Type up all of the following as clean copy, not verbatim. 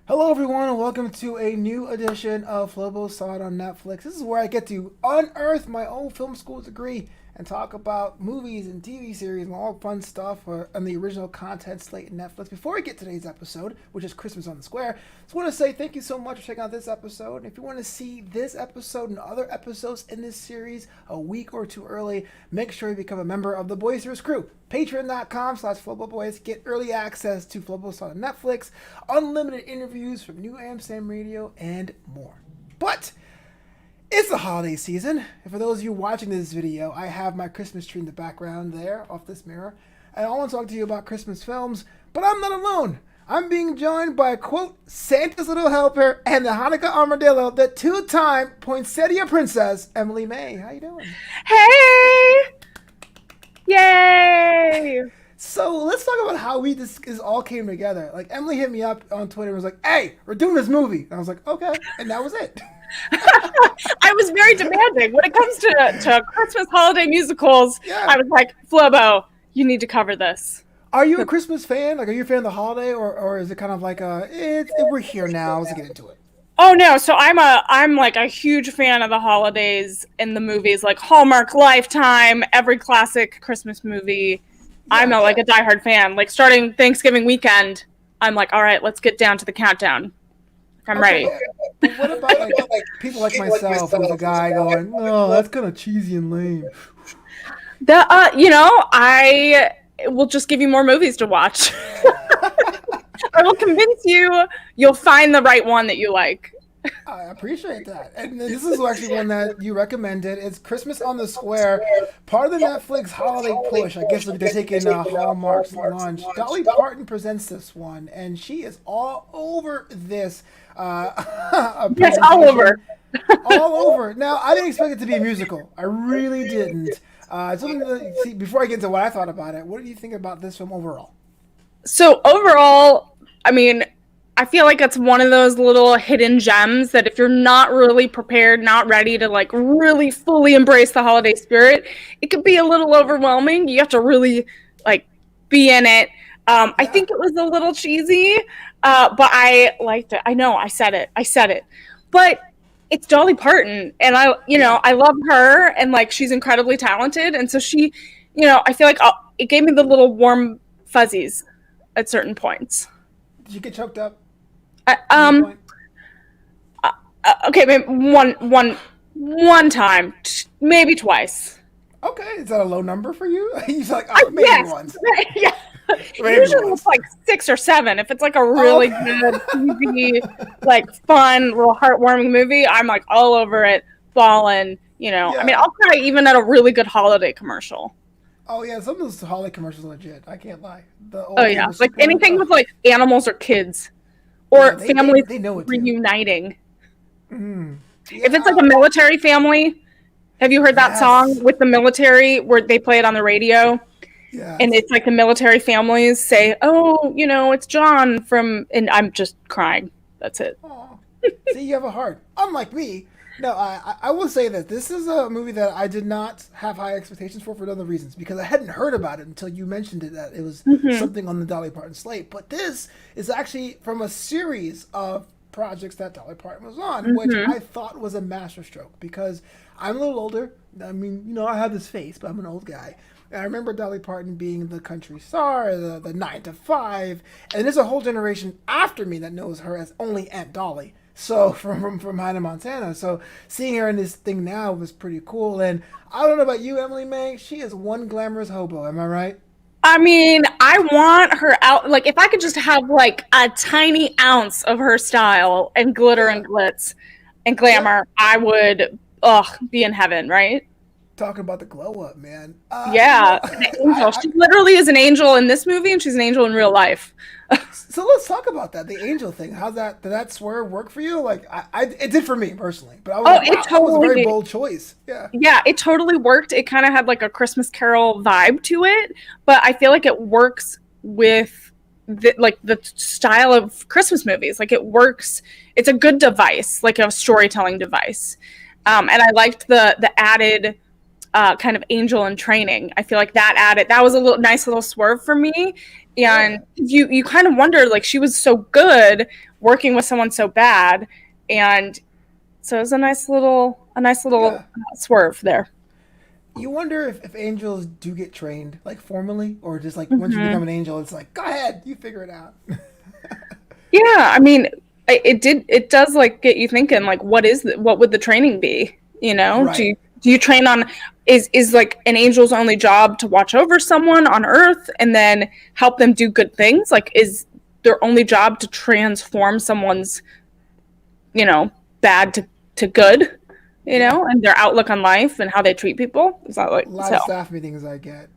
Hello, everyone, and welcome to a new edition of Flobo Saw It on Netflix. This is where I get to unearth my old film school degree and talk about movies and TV series and all fun stuff on the original content slate in Netflix. Before we get to today's episode, which is Christmas on the Square, I just want to say thank you so much for checking out this episode. And if you want to see this episode and other episodes in this series a week or two early, make sure you become a member of the Boys Series crew. Patreon.com/FloboBoys. Get early access to Flobo on Netflix, unlimited interviews from New Amsterdam Radio, and more. But it's the holiday season, and for those of you watching this video, I have my Christmas tree in the background there off this mirror, and I want to talk to you about Christmas films, but I'm not alone. I'm being joined by, quote, Santa's Little Helper and the Hanukkah Armadillo, the two-time poinsettia princess, Emily May. How you doing? Hey! Yay! So let's talk about how this all came together. Like, Emily hit me up on Twitter and was like, "Hey, we're doing this movie." And I was like, "Okay," and that was it. I was very demanding when it comes to Christmas holiday musicals. Yeah. I was like, Flobo, you need to cover this. Are you a Christmas fan? Like, are you a fan of the holiday, or is it kind of like we're here now? Let's get into it. Oh no, so I'm like a huge fan of the holidays and the movies, like Hallmark, Lifetime, every classic Christmas movie. Yeah, I'm like a diehard fan. Like starting Thanksgiving weekend, I'm like, all right, let's get down to the countdown. I'm ready. But what about like people like myself, who's a guy going, "Oh, that's kind of cheesy and lame." I will just give you more movies to watch. I will convince you. You'll find the right one that you like. I appreciate that. And this is actually one that you recommended. It's Christmas on the Square, part of the Netflix holiday push. I guess they're taking Hallmark's launch. Dolly Parton presents this one, and she is all over this. Yes, all over. All over. Now, I didn't expect it to be a musical. I really didn't. Before I get into what I thought about it, what do you think about this film overall? So overall, I mean, I feel like it's one of those little hidden gems that if you're not really prepared, not ready to like really fully embrace the holiday spirit, it could be a little overwhelming. You have to really like be in it. I think it was a little cheesy, but I liked it. I know I said it, but it's Dolly Parton, and I love her, and like she's incredibly talented, and so she, I feel like it gave me the little warm fuzzies at certain points. Did you get choked up? Okay, maybe one time, maybe twice. Okay, is that a low number for you? He's like, oh, maybe yes. once. Yeah. Usually it's like 6 or 7. If it's like a really good, easy, like fun, real heartwarming movie, I'm like all over it, bawling. Yeah. I mean, I'll cry even at a really good holiday commercial. Oh yeah, some of those holiday commercials are legit. I can't lie. Like anything with like animals or kids, or families reuniting. Mm. Yeah. If it's like a military family, have you heard that song with the military where they play it on the radio? Yeah. And it's like the military families say, "Oh, it's John from," and I'm just crying. That's it. Aww. See, you have a heart. Unlike me. No, I will say that this is a movie that I did not have high expectations for other reasons, because I hadn't heard about it until you mentioned it, that it was something on the Dolly Parton slate. But this is actually from a series of projects that Dolly Parton was on, which I thought was a masterstroke, because I'm a little older. I mean, I have this face, but I'm an old guy. And I remember Dolly Parton being the country star, the 9 to 5, and there's a whole generation after me that knows her as only Aunt Dolly. So from Hannah Montana. So seeing her in this thing now was pretty cool. And I don't know about you, Emily May. She is one glamorous hobo. Am I right? I mean, I want her out. Like, if I could just have like a tiny ounce of her style and glitter and glitz and glamour, I would be in heaven, right? Talking about the glow up, man. Yeah, an angel. She literally is an angel in this movie, and she's an angel in real life. So let's talk about that, the angel thing. How's that? Did that swerve work for you? Like, it did for me personally. But I was that was a very bold choice. Yeah. Yeah, it totally worked. It kind of had like a Christmas Carol vibe to it, but I feel like it works with the style of Christmas movies. Like, it works. It's a good device, like a storytelling device. And I liked the added kind of angel in training. I feel like that was a nice little swerve for me. And Yeah. you kind of wonder, like, she was so good working with someone so bad, and so it was a nice little Yeah. swerve there. You wonder if angels do get trained, like formally, or just like once you become Hmm. an angel, it's like, go ahead, you figure it out. Yeah, I mean, it does like get you thinking, like, what would the training be? Right. Do you train on, is like an angel's only job to watch over someone on Earth and then help them do good things? Like, is their only job to transform someone's, bad to good, Yeah. and their outlook on life and how they treat people? Is that A like lot so? of staff meetings I get.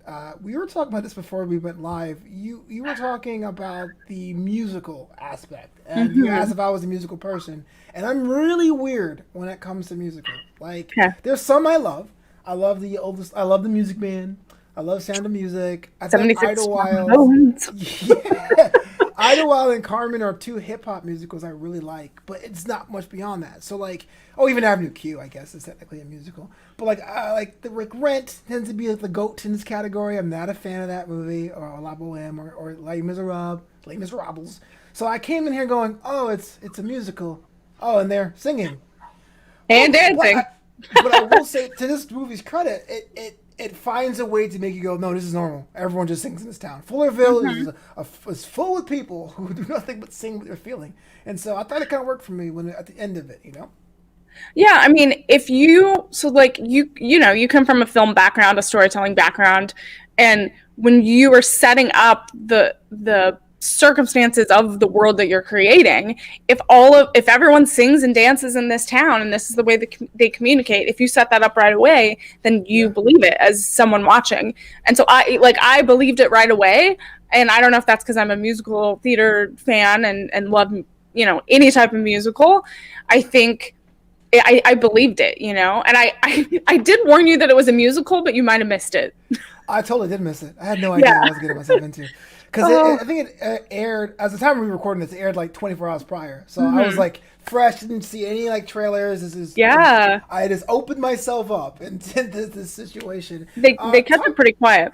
We were talking about this before we went live. You were talking about the musical aspect, and you asked Hmm. if I was a musical person. And I'm really weird when it comes to musical. Like, Okay. there's some I love. I love the oldest. I love the Music Man. I love Sound of Music. I think 76 Idlewild. bones. Yeah, Idlewild and Carmen are two hip hop musicals I really like, but it's not much beyond that. So like, oh, even Avenue Q, I guess, is technically a musical. But like, like the Rick Rent tends to be like the goat in this category. I'm not a fan of that movie, or La Boheme, or Les Miserables, Les Miserables. So I came in here going, oh, it's a musical. Oh, and they're singing. And But dancing. I will say, to this movie's credit, it finds a way to make you go, no, this is normal. Everyone just sings in this town. Fullerville Mhm. is full of people who do nothing but sing what they're feeling, and so I thought it kind of worked for me when at the end of it, you know. Yeah, I mean, like, you come from a film background, a storytelling background, and when you are setting up the circumstances of the world that you're creating, if everyone sings and dances in this town and this is the way that they communicate, if you set that up right away, then you Yeah, believe it as someone watching. And so I believed it right away, and I don't know if that's because I'm a musical theater fan and love, any type of musical. I think I believed it, and I did warn you that it was a musical, but you might have missed it. I totally did miss it. I had no idea what Yeah. I was getting myself into. Because Oh. I think it aired, as the time we were recording this, it aired like 24 hours prior. So I was Hmm. like fresh, didn't see any like trailers. Yeah. I just opened myself up into this situation. They kept it Talk pretty quiet.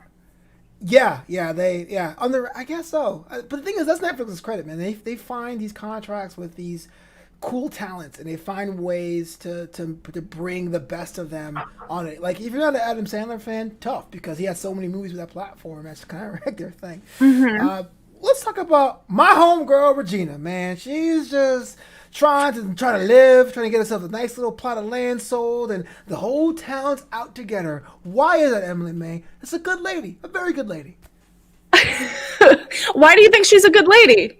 Yeah, on the I guess so. But the thing is, that's Netflix's credit, man. They find these contracts with these cool talents, and they find ways to bring the best of them on it. Like if you're not an Adam Sandler fan, tough because he has so many movies with that platform. That's kind of like their thing. Hmm. Let's talk about my homegirl Regina. Man, she's just trying to live, trying to get herself a nice little plot of land sold, and the whole town's out to get her. Why is that, Emily May? It's a good lady, a very good lady. Why do you think she's a good lady?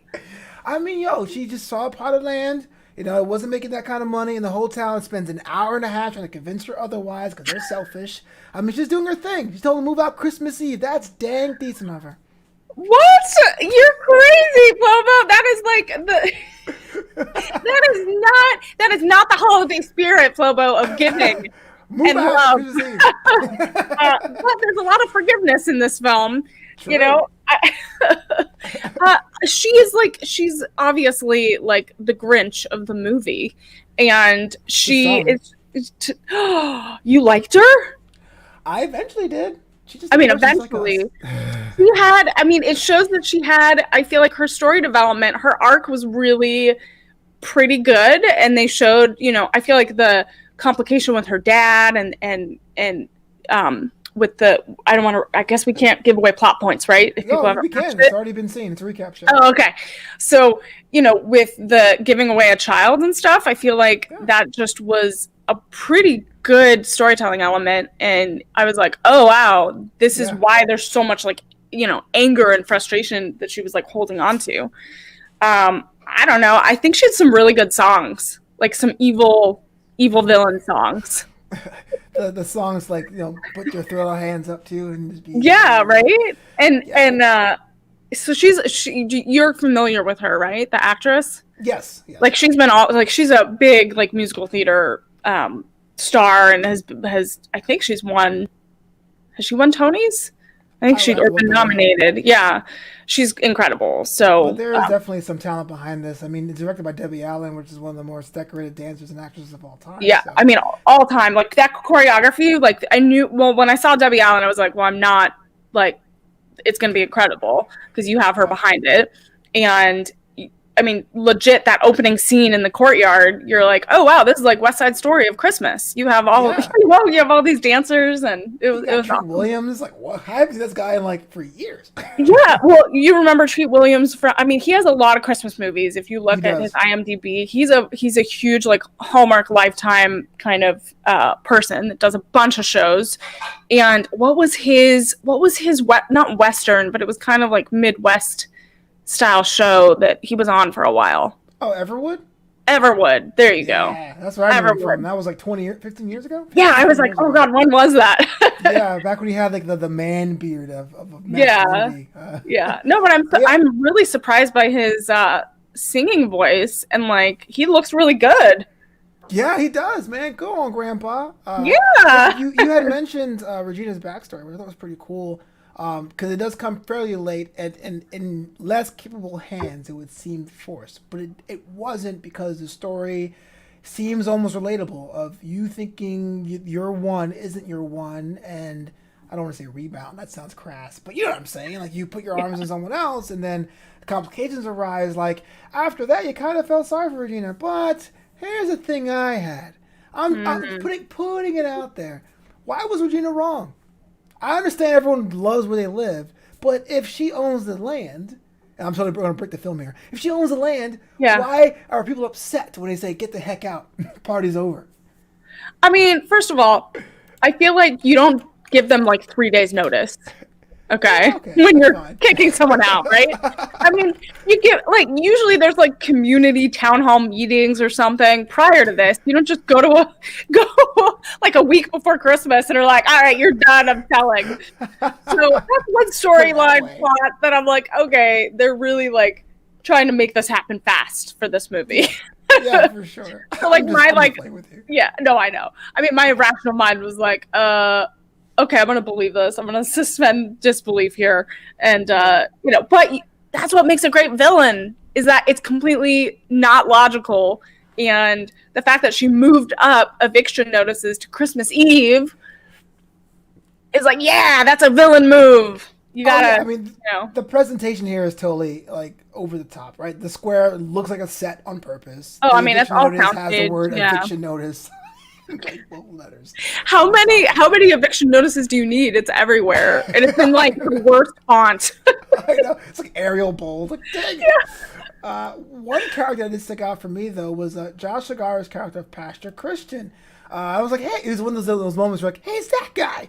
I mean, yo, she just saw a plot of land. You know, it wasn't making that kind of money, and the whole town spends an hour and a half trying to convince her otherwise because they're selfish. I mean, she's doing her thing. She told them to move out Christmas Eve. That's dang decent of her. What? You're crazy, Flobo. That is like the that is not the holiday spirit, Flobo, of giving Move and out love. Christmas Eve. But there's a lot of forgiveness in this film. You True. know, she's obviously like the Grinch of the movie, and To she some. you liked her? I eventually did. She just I mean, ignores just like eventually. us. I mean, it shows that I feel like her story development, her arc was really pretty good. And they showed, I feel like the complication with her dad and with I don't want to, I guess we can't give away plot points, right? If people No, haven't we watched can. It's it. already been seen. It's a recap show. Oh, okay. So, with the giving away a child and stuff, I feel like Yeah. that just was a pretty good storytelling element. And I was like, oh, wow, this is Yeah. why there's so much like, anger and frustration that she was like holding on to. I don't know. I think she had some really good songs, like some evil villain songs. The songs like put your throw hands up to and just be Yeah, right. And yeah. so you're familiar with her, right? The actress. Yes, Like yes. she's been all like she's a big like musical theater star and has I think she's won has she won Tonys? I think I would she'd have or to look been that up. nominated. Yeah, she's incredible. But So there is definitely some talent behind this. I mean, it's directed by Debbie Allen, which is one of the most decorated dancers and actresses of all time. yeah, So I mean all time like that choreography. Like I knew when I saw Debbie Allen, I was like, well, I'm not like it's going to be incredible because you have her behind it. And I mean, legit, that opening scene in the courtyard, you're like, oh wow, this is like West Side Story of Christmas. You have all you have all these dancers, and it was Treat awesome. Williams, like, what? I haven't seen this guy in like for years. Yeah, well, you remember Treat Williams from? I mean, he has a lot of Christmas movies. If you look at his IMDb, he's a huge like Hallmark Lifetime kind of person that does a bunch of shows. And what was his not Western, but it was kind of like Midwest style show that he was on for a while. Oh, Everwood? Everwood. There you go. Yeah, that's where I remember from. That was like 15 years ago? Yeah, I was like, oh God, when was that? Yeah, back when he had like the man beard of movie. Yeah. No, but I'm really surprised by his singing voice, and like he looks really good. Yeah, he does, man. Go on, Grandpa. Yeah. You had mentioned Regina's backstory, which I thought was pretty cool. Because it does come fairly late and in less capable hands, it would seem forced. But it wasn't, because the story seems almost relatable, of you thinking your one isn't your one. And I don't want to say rebound. That sounds crass. But you know what I'm saying? Like, you put your arms in someone else, and then complications arise. Like, after that, you kind of felt sorry for Regina. But here's the thing I had. I'm putting it out there. Why was Regina wrong? I understand everyone loves where they live, but if she owns the land, and I'm totally going to break the film here. If she owns the land, why are people upset when they say, get the heck out, party's over? I mean, first of all, I feel like you don't give them like 3 days notice. Okay. When you're kicking someone out, right? I mean, you get like, usually there's like community town hall meetings or something prior to this. You don't just go like a week before Christmas and are like, all right, you're done, I'm telling. So that's one storyline plot that I'm like, okay, they're really like trying to make this happen fast for this movie. Yeah, for sure. So like yeah, no, I know. I mean, my rational mind was like, okay, I'm going to believe this. I'm going to suspend disbelief here. And, but that's what makes a great villain, is that it's completely not logical. And the fact that she moved up eviction notices to Christmas Eve is like, yeah, that's a villain move. You gotta, the presentation here is totally like over the top, right? The square looks like a set on purpose. Oh, I mean, it's all counted. Has the word eviction notice. Letters. How many eviction notices do you need? It's everywhere, and it's in like the worst font. I know, it's like Arial bold. Like, dang it. One character that did stick out for me though was Josh Segarra's character of Pastor Christian. I was like, hey, it was one of those moments where like, hey, it's that guy.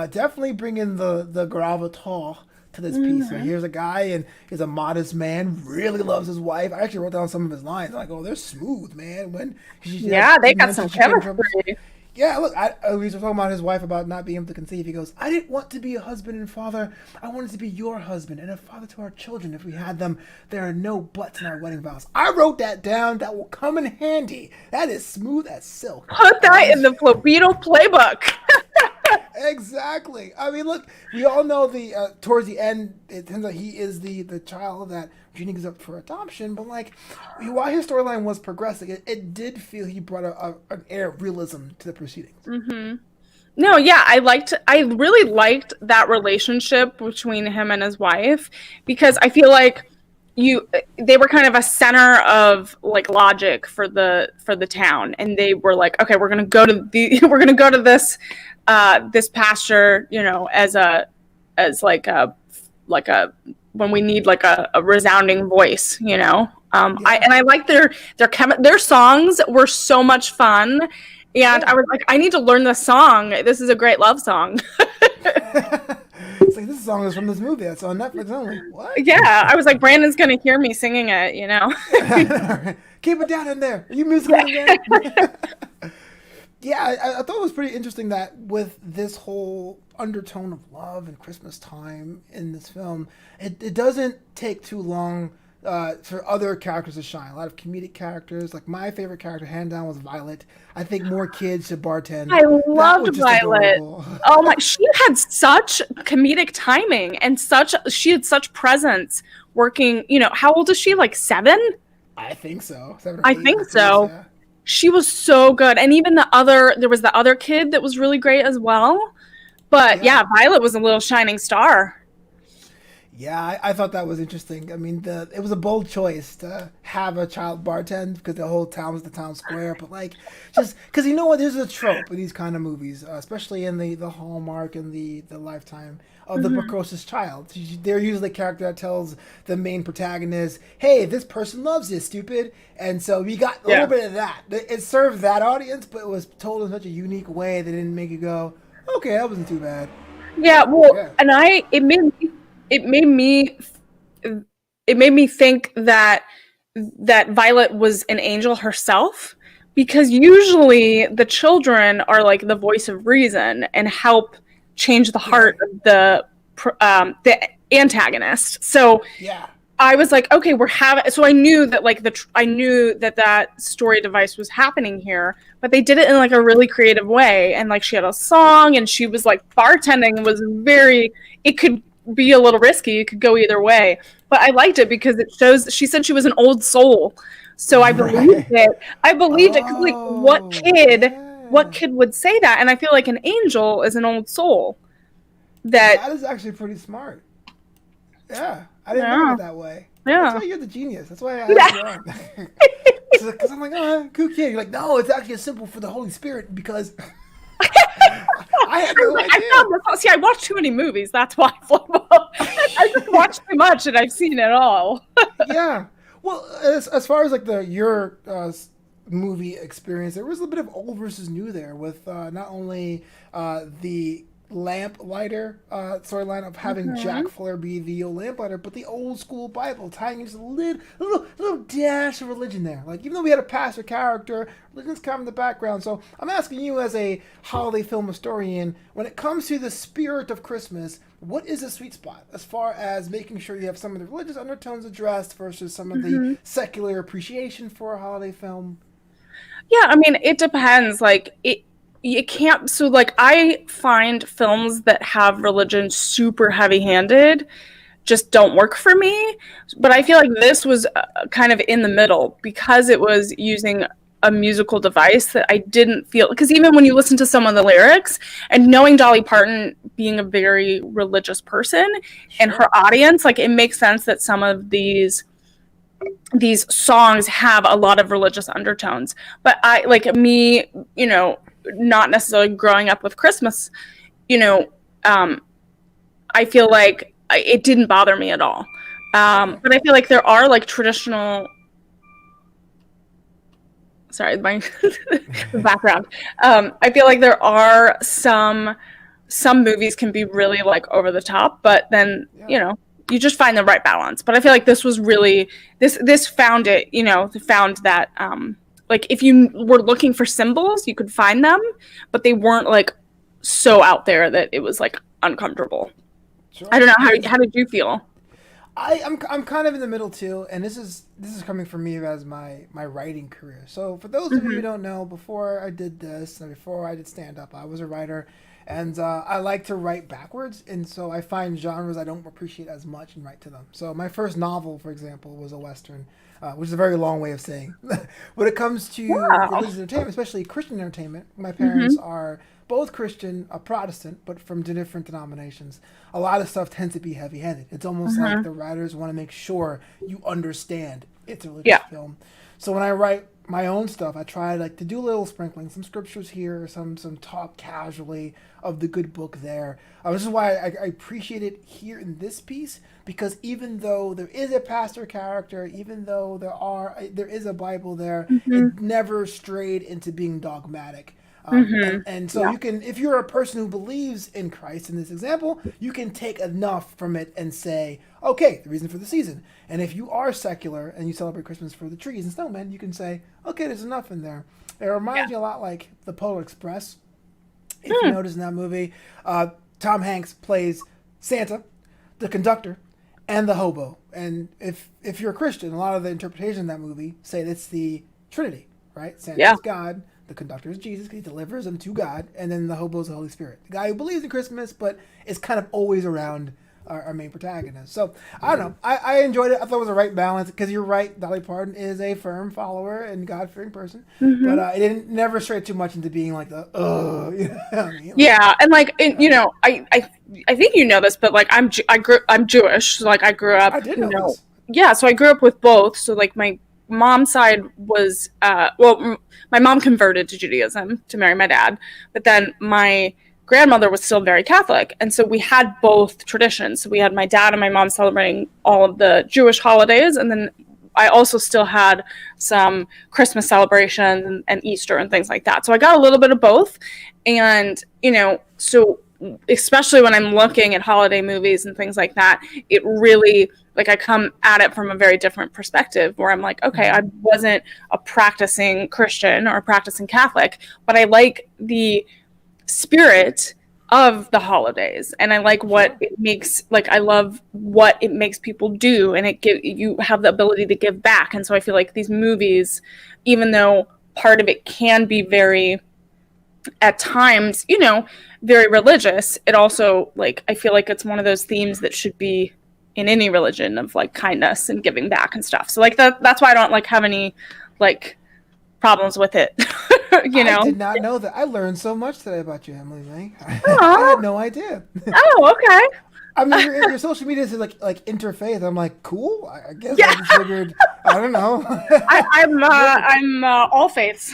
Definitely bringing the gravitas to this piece. So here's a guy, and he's a modest man, really loves his wife. I actually wrote down some of his lines. I'm like, oh, they're smooth, man. When they got some chemistry. Yeah, look, we were talking about his wife about not being able to conceive. He goes, I didn't want to be a husband and father. I wanted to be your husband and a father to our children. If we had them, there are no buts in our wedding vows. I wrote that down. That will come in handy. That is smooth as silk. Put that in the Flobo playbook. Exactly. I mean, look, we all know towards the end, it turns out he is the child that Regina gives up for adoption. But like, while his storyline was progressing, it did feel he brought an air of realism to the proceedings. Mm-hmm. No, yeah, I really liked that relationship between him and his wife, because I feel like they were kind of a center of like logic for the town, and they were like, okay, we're gonna go to this this pasture, as like a when we need like a resounding voice, I like their songs were so much fun, and I was like, I need to learn this song. This is a great love song. It's like, this song is from this movie that's on Netflix only. What? Yeah, I was like, Brandon's gonna hear me singing it, Keep it down in there. Are you musical again? Yeah, I thought it was pretty interesting that with this whole undertone of love and Christmas time in this film, it doesn't take too long for other characters to shine. A lot of comedic characters. Like, my favorite character, hand down, was Violet. I think more kids should bartend. I loved Violet. Oh my, she had such comedic timing, and she had such presence working. How old is she? Like 7? I think so. 7 or 8, I think so. Yeah. She was so good. And even there was the other kid that was really great as well. But yeah, Violet was a little shining star. Yeah, I thought that was interesting. I mean, it was a bold choice to have a child bartend because the whole town was the town square. But like, just because you know what, there's a trope in these kind of movies, especially in the Hallmark and the Lifetime of the Hmm. precocious child. They're usually the character that tells the main protagonist, "Hey, this person loves you, stupid." And so we got a little Yeah. bit of that. It served that audience, but it was told in such a unique way that didn't make you go, "Okay, that wasn't too bad." Yeah, well, Yeah. and it made me it made me think that Violet was an angel herself, because usually the children are like the voice of reason and help change the heart Right. of the antagonist. So Yeah. I was like, okay, we're having. So I knew that I knew that that story device was happening here, but they did it in like a really creative way. And like she had a song, and she was like bartending was very. It could be a little risky. It could go either way, but I liked it because it shows. She said she was an old soul, so I believed Right. it. I believed it because like Oh, what yeah. kid would say that? And I feel like an angel is an old soul that. That is actually pretty smart. Yeah. I didn't think of Yeah, it that way. That's yeah. why you're the genius. That's why I had you on. Because I'm like, oh, cool kid. You're like, no, it's actually a symbol for the Holy Spirit because I had no I idea. found this. See, I watched too many movies. That's why Flobo. I just watched too much, and I've seen it all. Yeah. Well, as far as like your movie experience, there was a bit of old versus new there with not only the lamplighter storyline of having Jack Mhm. Flair be the old lamplighter, but the old school Bible tying in just a little dash of religion there. Like even though we had a pastor character, religion's kind of in the background. So I'm asking you as a holiday film historian, when it comes to the spirit of Christmas, what is a sweet spot as far as making sure you have some of the religious undertones addressed versus some of the Mhm. secular appreciation for a holiday film? Yeah, I mean, it depends. Like it can't. So, like, I find films that have religion super heavy-handed just don't work for me. But I feel like this was kind of in the middle because it was using a musical device that I didn't feel, because even when you listen to some of the lyrics and knowing Dolly Parton being a very religious person and Sure. her audience, like it makes sense that some of these songs have a lot of religious undertones. But I like me, not necessarily growing up with Christmas, you know, um, I feel like it didn't bother me at all. Okay. But I feel like there are like traditional. Sorry, my the background. I feel like there are some movies can be really like over the top, but then Yeah. you just find the right balance. But I feel like this was really this found it. Found that like if you were looking for symbols, you could find them, but they weren't like so out there that it was like uncomfortable. I Sure. don't know It was. how did you feel? I'm kind of in the middle too, and this is coming from me as my writing career. So for those of you who Hmm. don't know, before I did this and before I did stand up, I was a writer, and I like to write backwards, and so I find genres I don't appreciate as much and write to them. So my first novel, for example, was a western, which is a very long way of saying. When it comes to Wow. religious entertainment, especially Christian entertainment, my parents Hmm. are both Christian, a Protestant, but from different denominations. A lot of stuff tends to be heavy-handed. It's almost like Hmm. the writers want to make sure you understand it's a religious Yeah. film. So when I write my own stuff, I try like to do a little sprinkling, some scriptures here, some talk casually of the good book there. This is why I appreciate it here in this piece because even though there is a pastor character, even though there is a Bible there, Hmm. it never strayed into being dogmatic. Hmm. And so Yeah. you can, if you're a person who believes in Christ in this example, you can take enough from it and say, okay, the reason for the season. And if you are secular and you celebrate Christmas for the trees and snowmen, you can say, okay, there's enough in there. It Yeah. reminds me a lot like the Polar Express. If you Hmm. notice in that movie, Tom Hanks plays Santa, the conductor, and the hobo. And if you're a Christian, a lot of the interpretation of that movie say it's the Trinity, right? Yeah. Santa's God, the conductor is Jesus, he delivers them to God, and then the hobo is the Holy Spirit. The guy who believes in Christmas, but is kind of always around our main protagonist. So I don't know. I enjoyed it. I thought it was the right balance because you're right. Dolly Parton is a firm follower and God fearing person, but it didn't never stray too much into being like the you know what I mean? Like, Yeah, and like you know, I think you know this, but like I'm Jewish. So, like I grew up, I did you know know, this. yeah. So I grew up with both. So like my mom's side was my mom converted to Judaism to marry my dad, but then my grandmother was still very Catholic, and so we had both traditions. So we had my dad and my mom celebrating all of the Jewish holidays, and then I also still had some Christmas celebrations and Easter and things like that. So I got a little bit of both. And, you know, so especially when I'm looking at holiday movies and things like that, it really, like, I come at it from a very different perspective where I'm like, okay, I wasn't a practicing Christian or a practicing Catholic, but I like the spirit of the holidays, and I like what it makes, like I love what it makes people do, and you have the ability to give back. And so I feel like these movies, even though part of it can be very, at times, you know, very religious, it also, like, I feel like it's one of those themes that should be in any religion, of like kindness and giving back and stuff. So like that's why I don't like have any like problems with it. You know. I did not know that. I learned so much today about you, Emily May. I had Aw. no idea. Oh, okay. I mean, your social media says like interfaith. I'm like, cool. I guess I Yeah. just figured. I don't know. I'm all faiths.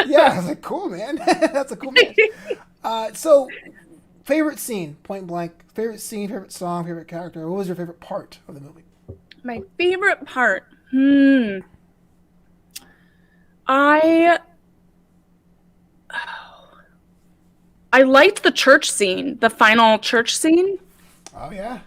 Yeah, I was like, cool, man. That's a cool match. So, favorite scene, point blank. Favorite scene, favorite song, favorite character. What was your favorite part of the movie? My favorite part. I I liked the church scene, the final church scene Oh yeah.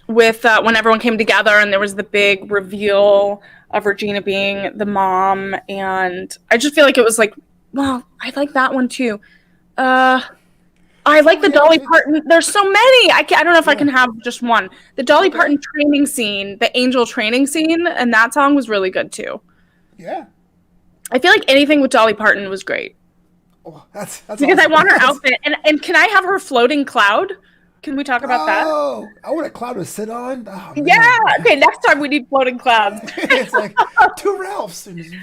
with when everyone came together and there was the big reveal of Regina being the mom, and I just feel like it was like, well, I like that one too. I like the Yeah, Dolly Parton. There's so many. I don't know if I can yeah. have just one. The Dolly Okay. Parton training scene, the angel training scene, and that song was really good too. Yeah. I feel like anything with Dolly Parton was great Oh, that's because I awesome. want her outfit. And can I have her floating cloud? Can we talk about that? Oh, I want a cloud to sit on. Oh Yeah. man. Okay. Next time we need floating clouds. It's like two Ralphs and just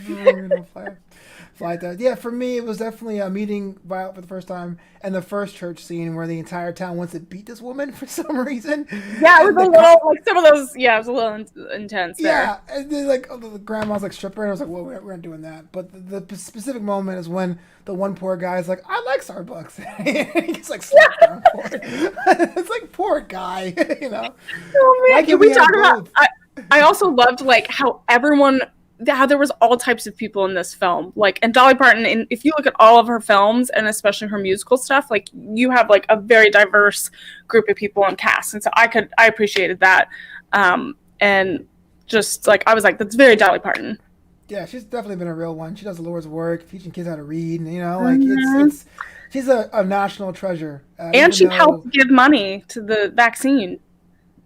fly there. Yeah, for me, it was definitely a meeting Violet for the first time, and the first church scene where the entire town wants to beat this woman for some reason. Yeah, it And was a little like some of those. Yeah, it was a little intense there. yeah, and then like the grandma's like stripper, and I was like, well, we're not doing that. But the specific moment is when the one poor guy is like, I like Starbucks. He gets like slapped down for it. It's like, poor guy, you know. Oh Why man, can can't we we talk have about? both? I also loved like how there was all types of people in this film. Like, and Dolly Parton, and if you look at all of her films and especially her musical stuff, like you have like a very diverse group of people in cast, and so I appreciated that, and just like I was like, that's very Dolly Parton. Yeah, she's definitely been a real one. She does the Lord's work, teaching kids how to read, and you know, like Mhm. it's she's a national treasure. And Even she though, helped give money to the vaccine.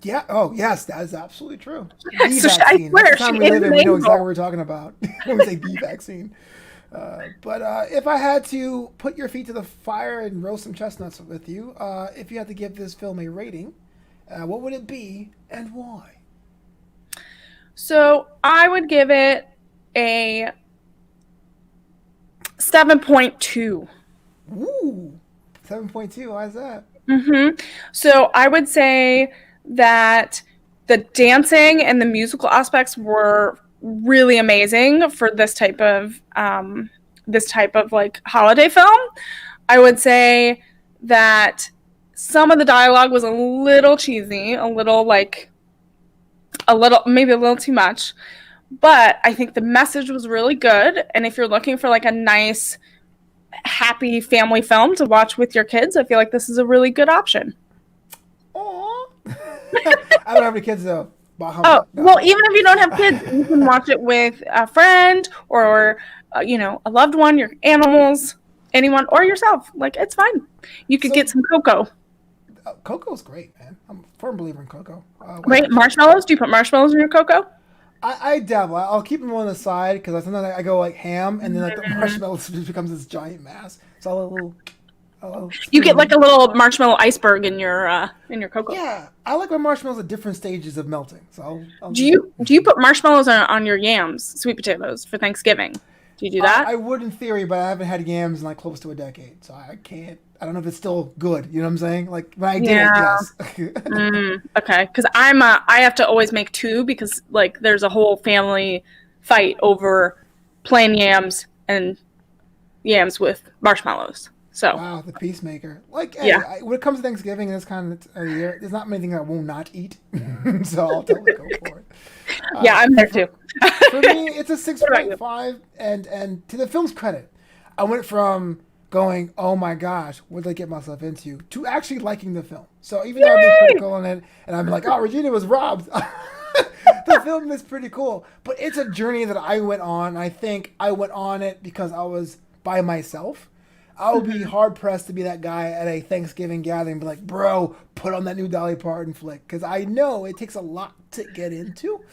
yeah, oh yes, that is absolutely true. Yeah, The so I vaccine. That's swear the she time we is live in. an We know exactly what angel. we're talking about when we say the vaccine. But if I had to put your feet to the fire and roast some chestnuts with you, if you had to give this film a rating, what would it be and why? So I would give it a 7.2. Ooh, 7.2. Why is that? So I would say that the dancing and the musical aspects were really amazing for this type of like holiday film. I would say that some of the dialogue was a little cheesy, a little maybe a little too much, but I think the message was really good. And if you're looking for like a nice, happy family film to watch with your kids, I feel like this is a really good option. Aw. I don't have any kids though. Oh, Bahama. No. well, even if you don't have kids, you can watch it with a friend or, you know, a loved one, your animals, anyone, or yourself. Like, it's fine. You could So get some cocoa, Coco's great, man. I'm a firm believer in Coco. White right? chocolate. Marshmallows? Do you put marshmallows in your cocoa? I dabble. I'll keep them on the side because sometimes I go like ham, and then like the marshmallow just becomes this giant mass. So I'll a little Oh, You get like a little marshmallow iceberg in your cocoa. yeah. I like my marshmallows at different stages of melting. So I'll Do do you that. do you put marshmallows on your yams, sweet potatoes for Thanksgiving? Do you do that? I would in theory, but I haven't had yams in like close to a decade, so I can't. I don't know if it's still good. You know what I'm saying? Like when I did it, Yeah. yes. Okay, because I have to always make two because like there's a whole family fight over plain yams and yams with marshmallows. So Wow, the peacemaker. Like, hey, yeah, when it comes to Thanksgiving, this kind of a year, there's not many things I will not eat, so I'll totally go for it. yeah, I'm there too. For me, it's a six What about point you? five, and to the film's credit, I went from going, "Oh my gosh, what did I get myself into?" to actually liking the film. So even though I've been Yay! critical on it, and I'm like, "Oh, Regina was robbed," the film is pretty cool. But it's a journey that I went on. I think I went on it because I was by myself. I would be hard pressed to be that guy at a Thanksgiving gathering and be like, bro, put on that new Dolly Parton flick. Because I know it takes a lot to get into.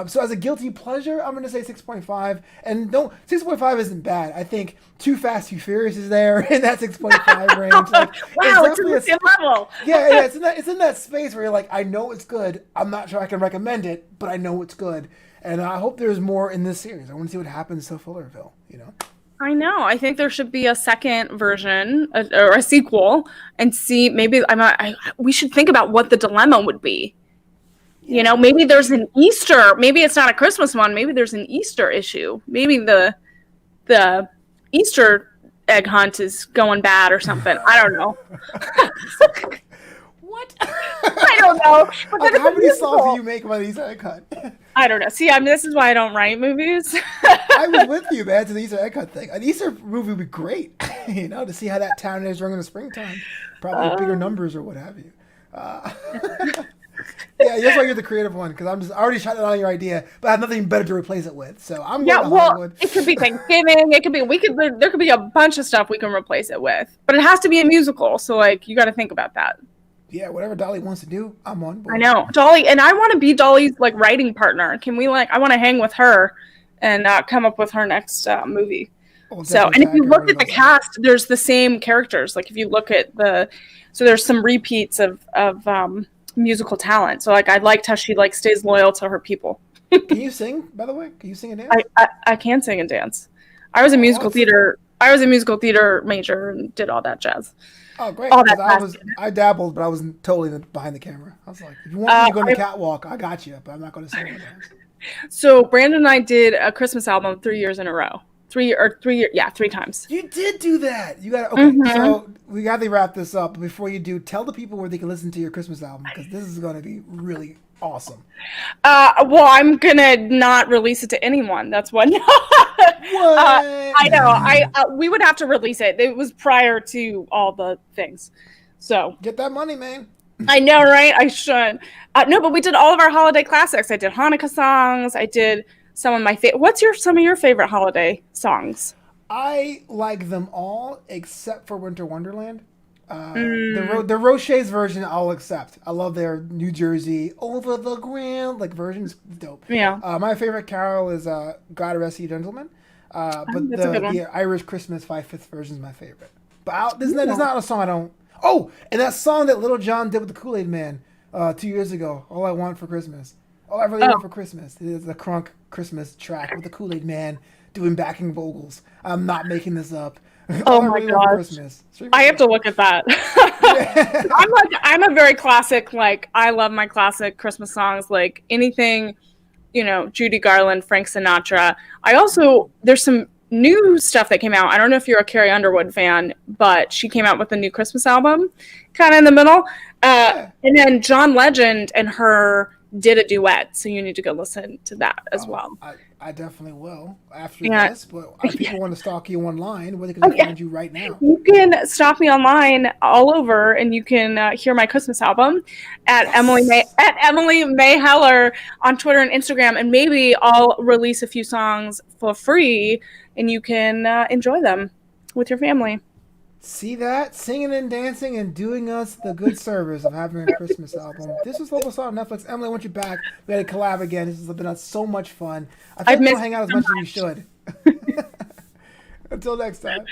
So as a guilty pleasure, I'm going to say 6.5. And no, 6.5 isn't bad. I think Too Fast, Too Furious is there in that 6.5 range. Like, Wow, it's in definitely the same level. yeah, it's in that space where you're like, I know it's good. I'm not sure I can recommend it, but I know it's good. And I hope there's more in this series. I want to see what happens to Fullerville, you know? I know. I think there should be a second version or a sequel, and see maybe we should think about what the dilemma would be. You know, Yeah. maybe there's an Easter. Maybe it's not a Christmas one. Maybe there's an Easter issue. Maybe the Easter egg hunt is going bad or something. I don't know. What? I don't know. But Like, then how it's a many songs do musical. you make about the Easter egg hunt? I don't know. See, I mean, this is why I don't write movies. I was with you, man, to the Easter egg hunt thing. An Easter movie would be great, you know, to see how that town is during the springtime. Probably with bigger numbers or what have you. Uh, yeah, that's why you're the creative one, because I already shot it on your idea, but I have nothing better to replace it with. So I'm Yeah, going to well, Hollywood. it could be Thanksgiving. It could be there could be a bunch of stuff we can replace it with, but it has to be a musical. So like, you got to think about that. Yeah, whatever Dolly wants to do, I'm on board. I know Dolly, and I want to be Dolly's like writing partner. Can we I want to hang with her and come up with her next movie. We'll So, definitely and if you tag her look when at it the goes out. cast, there's the same characters. Like if you look at so there's some repeats of musical talent. So like I liked how she like stays loyal to her people. Can you sing, by the way? Can you sing and dance? I can sing and dance. I was a musical Awesome. theater. I was a musical theater major and did all that jazz. Oh, great! All Because that I dabbled, but I wasn't totally behind the camera. I was like, if you want me to go on the I- catwalk, I got you, but I'm not going to sing or dance. So Brandon and I did a Christmas album 3 years in a row. 3 years, yeah, 3 times. You did do that. You got okay. Mhm. So we got to wrap this up. But before you do, tell the people where they can listen to your Christmas album because this is going to be really awesome. Well, I'm gonna not release it to anyone. That's what. What? I know. We would have to release it. It was prior to all the things. So Get that money, man. I know, right? I should. No, but we did all of our holiday classics. I did Hanukkah songs. I did some of my favorite. Some of your favorite holiday songs? I like them all except for Winter Wonderland. The Roche's version I'll accept. I love their New Jersey over the ground like versions. Dope. Yeah. My favorite carol is God Rest You Gentlemen. But that's a good one. the Irish Christmas 5/5 version is my favorite. But there's not a song I don't. Oh, and that song that Little John did with the Kool-Aid Man 2 years ago. All I Want for Christmas. All I Really Want for Christmas. It is the Crunk Christmas track with the Kool-Aid Man doing backing vocals. I'm not making this up. Oh All I my Really Want for gosh. Christmas. I have to look at that. I'm a very classic, like I love my classic Christmas songs, like anything, Judy Garland, Frank Sinatra. There's some new stuff that came out. I don't know if you're a Carrie Underwood fan, but she came out with a new Christmas album, kind of in the middle. And then John Legend and her did a duet, so you need to go listen to that as well. I definitely will after Yeah. this. But if people want to stalk you online, where they can find you right now? You can stalk me online all over, and you can hear my Christmas album at Emily May Heller on Twitter and Instagram, and maybe I'll release a few songs for free, and you can enjoy them with your family. See that? Singing and dancing and doing us the good service of having a Christmas album. This was Flobo on Netflix. Emily, I want you back. We had to collab again. This has been so much fun. I think we'll hang out as much as we should. Until next time.